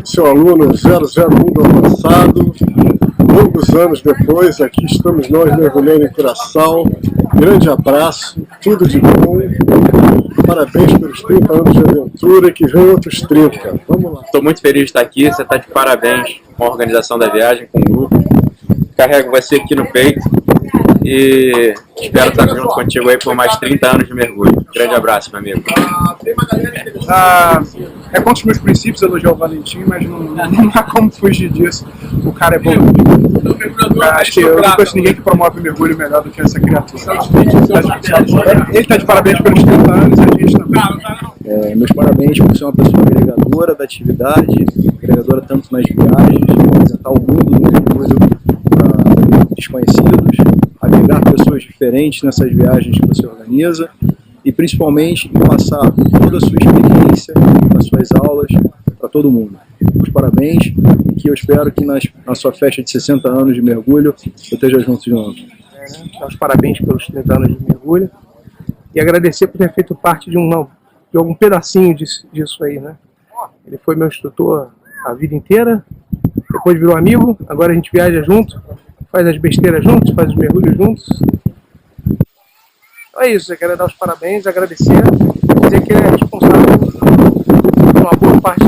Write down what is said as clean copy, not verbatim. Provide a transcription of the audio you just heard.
Seu aluno 001 do ano passado, longos anos depois, aqui estamos nós mergulhando em Curaçao. Grande abraço, tudo de bom, parabéns pelos 30 anos de aventura e que venham outros 30. Vamos lá. Estou muito feliz de estar aqui, você está de parabéns com a organização da viagem, com o grupo. Carrego você aqui no peito e espero estar junto contigo aí por mais 30 anos de mergulho. Grande abraço, meu amigo. É contra os meus princípios elogiar o Valentim, mas não há como fugir disso. O cara é bom. Acho que eu não conheço ninguém que promove o mergulho melhor do que essa criatura. Ele está de parabéns pelos 30 anos e a gente também. Meus parabéns por ser uma pessoa agregadora da atividade, agregadora tanto nas viagens, apresentar o mundo do mergulho para desconhecidos, agregar pessoas diferentes nessas viagens que você organiza e principalmente passar toda a sua experiência nas suas aulas para todo mundo. Os parabéns e que eu espero que na sua festa de 60 anos de mergulho eu esteja junto de novo. Os parabéns pelos 30 anos de mergulho e agradecer por ter feito parte de algum pedacinho disso aí, né? Ele foi meu instrutor a vida inteira, depois virou amigo, agora a gente viaja junto, faz as besteiras juntos, faz os mergulhos juntos. Então é isso, eu quero dar os parabéns, agradecer, dizer que ele é responsável por uma boa parte